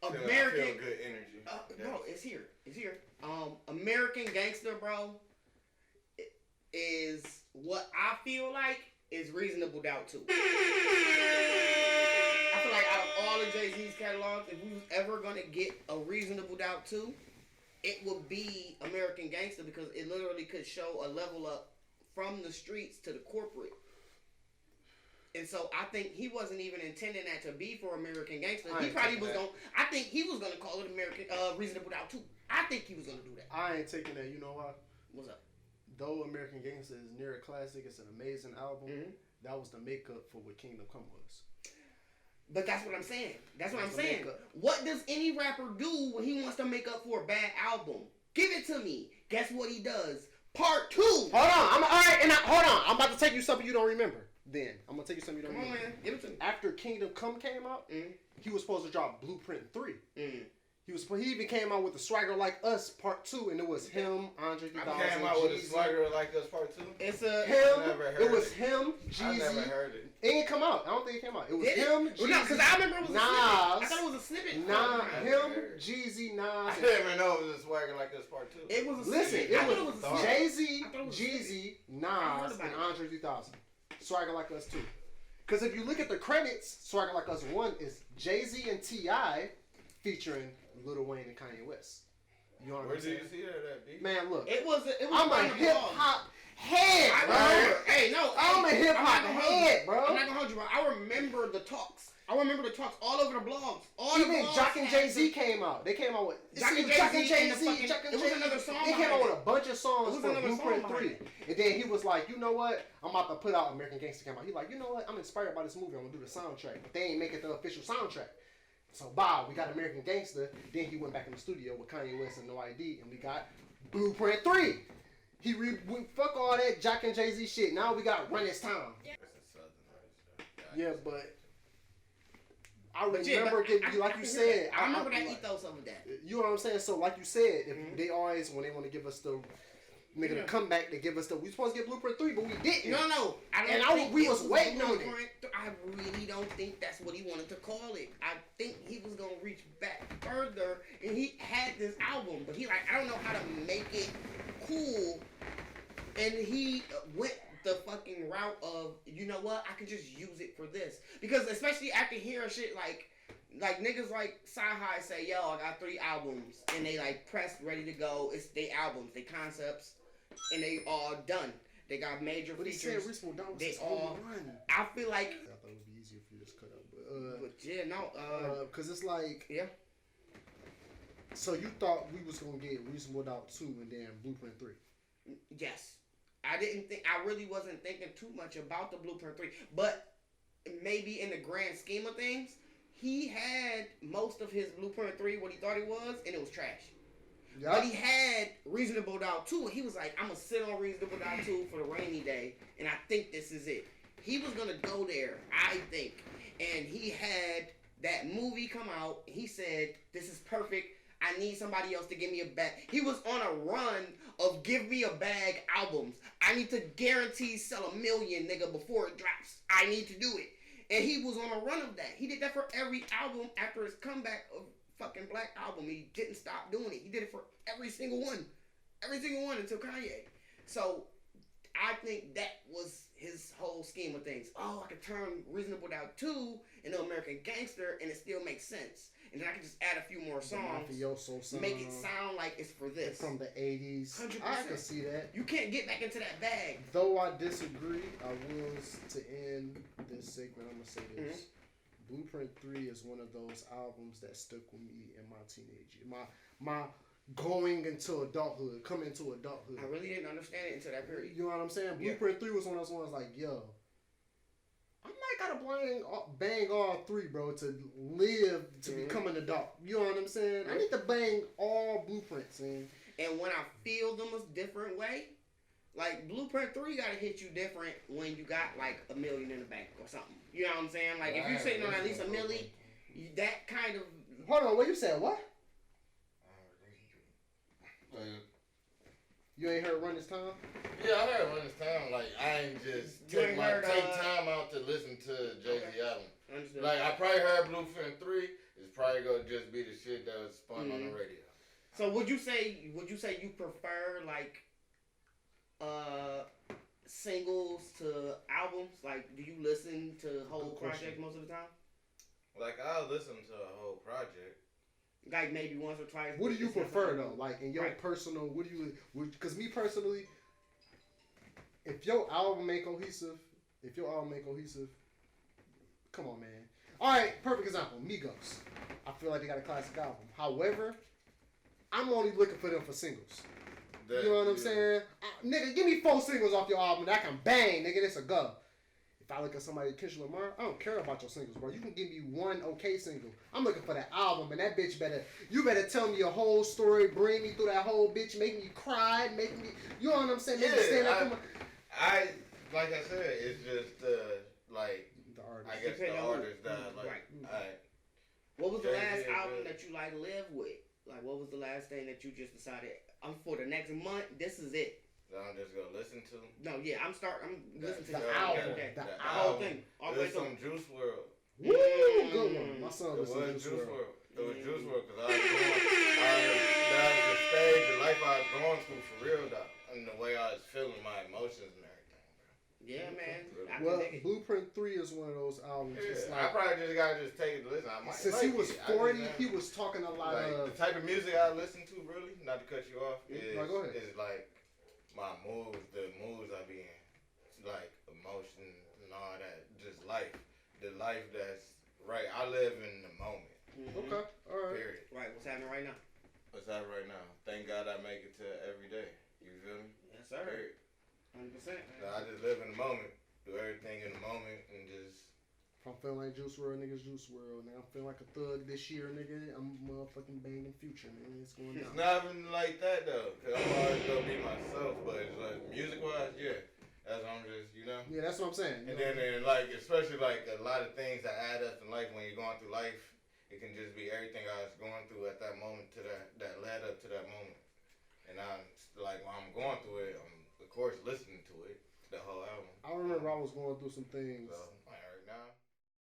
American. I feel good energy. Bro, it's here. It's here. American Gangster, bro, is what I feel like is Reasonable Doubt 2. I feel like out of all of Jay-Z's catalogs, if we was ever going to get a Reasonable Doubt 2, it would be American Gangster because it literally could show a level up from the streets to the corporate. And so I think he wasn't even intending that to be for American Gangster. He probably was going. I think he was going to call it American Reasonable Doubt 2. I think he was going to do that. I ain't taking that. You know why? What's up? Though American Gangster is near a classic, it's an amazing album. Mm-hmm. That was the makeup for what Kingdom Come was. But that's what I'm saying. That's what I'm saying. What does any rapper do when he wants to make up for a bad album? Give it to me. Guess what he does? Part 2. Hold on. Hold on. I'm about to take you something you don't remember. Then I'm gonna take you something you don't remember. Come on, man. Give it to me. After Kingdom Come came out, he was supposed to drop Blueprint 3. He even came out with the Swagger Like Us Part 2, and it was him, Andre 3000. I came out with a Swagger Like Us Part 2. It's a him. It was him, Jeezy. I never heard it. It ain't come out. I don't think it came out. It was him, Jeezy. No, because I remember it was Nas. a snippet. I thought it was a snippet. Him, Jeezy, Nas. I didn't even know it was a Swagger Like Us Part 2. It was a snippet. Listen, it was Jay-Z, Jeezy, Nas, and Andre 3000. Swagger Like Us 2. Because if you look at the credits, Swagger Like Us 1 is Jay-Z and T.I. featuring Lil Wayne and Kanye West. You know what I'm saying? Where did you see that at, B? Man, look. I'm a hip-hop head, bro. I'm a hip-hop head, bro. I'm not going to hold you, bro. I remember the talks. All over the blogs. Even Jock and Jay-Z came out. They came out with Jock and Jay-Z. It was another song. They came out with a bunch of songs for Blueprint 3. And then he was like, you know what? I'm about to put out American Gangster came out. He's like, you know what? I'm inspired by this movie. I'm going to do the soundtrack. But they ain't make it the official soundtrack. So, we got American Gangster. Then he went back in the studio with Kanye West and No ID. And we got Blueprint 3. Fuck all that Jock and Jay-Z shit. Now we got Run This Town. Yeah, but... I remember, like you said. I remember that ethos of that. You know what I'm saying? So, like you said, if they always, when they want to give us the the comeback, they give us we supposed to get Blueprint 3, but we didn't. No. We was waiting on it. I really don't think that's what he wanted to call it. I think he was going to reach back further, and he had this album, but I don't know how to make it cool, and he went the fucking route of, you know what, I could just use it for this. Because especially after hearing shit like niggas like Sci-Hi say, yo, I got 3 albums, and they pressed, ready to go. It's they albums, they concepts, and they all done. They got major features. But he said Reasonable Doubt was his only run. I feel like... I thought it would be easier for you to just cut up. But yeah, no. Because it's like... Yeah. So you thought we was going to get Reasonable Doubt 2 and then Blueprint 3? Yes. I really wasn't thinking too much about the Blueprint 3, but maybe in the grand scheme of things, he had most of his Blueprint 3 what he thought it was, and it was trash. Yep. But he had Reasonable Doubt 2, and he was like, I'm going to sit on Reasonable Doubt 2 for the rainy day, and I think this is it. He was going to go there, I think, and he had that movie come out. He said, this is perfect. I need somebody else to give me a bag. He was on a run of give me a bag albums. I need to guarantee sell 1 million, nigga, before it drops. I need to do it. And he was on a run of that. He did that for every album after his comeback of fucking Black Album. He didn't stop doing it. He did it for every single one. Every single one until Kanye. So I think that was his whole scheme of things. Oh, I could turn Reasonable Doubt 2 into American Gangster and it still makes sense. And then I can just add a few more songs. Make it sound like it's for this. From the 80s. 100%. I can see that. You can't get back into that bag. Though I disagree, I will, to end this segment, I'm going to say this. Mm-hmm. Blueprint 3 is one of those albums that stuck with me in my teenage year. My going into adulthood, coming into adulthood. I really didn't understand it until that period. You know what I'm saying? Blueprint 3 was one of those ones like, yo, I might gotta bang all 3, bro, to live to become an adult. You know what I'm saying? I need to bang all blueprints, man. And when I feel them a different way, like Blueprint 3 gotta hit you different when you got like $1 million in the bank or something. You know what I'm saying? Like if you're sitting on at least $1 million, that kind of. Hold on, what you said? What? You ain't heard Run This Town? Yeah, I heard Run This Town. Like, I ain't just take time out to listen to Jay-Z album. Understood. Like, I probably heard Blueprint 3. It's probably gonna just be the shit that was spun on the radio. So would you say you prefer like singles to albums? Like, do you listen to whole projects most of the time? Like, I'll listen to a whole project. Like maybe once or twice. What do you prefer though? Like in your personal, what do you? Because me personally, if your album ain't cohesive, come on, man. All right, perfect example, Migos. I feel like they got a classic album. However, I'm only looking for them for singles. You know what I'm saying? Nigga, give me 4 singles off your album that I can bang, nigga. That's a go. If I look at somebody like Kendrick Lamar, I don't care about your singles, bro. You can give me 1 okay single. I'm looking for that album, and that bitch you better tell me a whole story, bring me through that whole bitch, make me cry, make me, you know what I'm saying? Make me stand up. Like I said, it's just like the artist. I guess the artist that like. What was the last album that you like lived with? Like, what was the last thing that you just decided? For the next month, this is it. So I'm just gonna listen to. No, yeah, I'm listening to the album. The whole thing. All the way through. Some Juice WRLD. Woo, good one. My son was Juice WRLD. It was Juice WRLD because that was the stage of life I was going through for real, though, and the way I was feeling, my emotions and everything, bro. Yeah, man. Well, Blueprint 3 is one of those albums. Yeah, I probably just gotta take it to listen. Since he was 40, he was talking a lot of the type of music I listen to. Really, not to cut you off, is like my moods, the moods I be in, like emotion and all that, just life, the life that's right. I live in the moment. Okay, all right. Period. Right, what's happening right now? What's happening right now? Thank God I make it to every day. You feel me? Yes, sir. Period. 100%. I just live in the moment, do everything in the moment, and just. If I'm feeling like Juice WRLD, niggas Juice WRLD. Nigga, I'm feeling like a thug this year, nigga. I'm motherfucking banging Future, man. It's going down. It's not even like that though, cause I'm always gonna be myself. But it's like music wise, yeah. That's what I'm just, you know. Yeah, that's what I'm saying. And then like, especially like a lot of things that add up in life when you're going through life, it can just be everything I was going through at that moment to that led up to that moment. And I'm like, while I'm going through it, I'm of course listening to it, the whole album. I remember I was going through some things. So,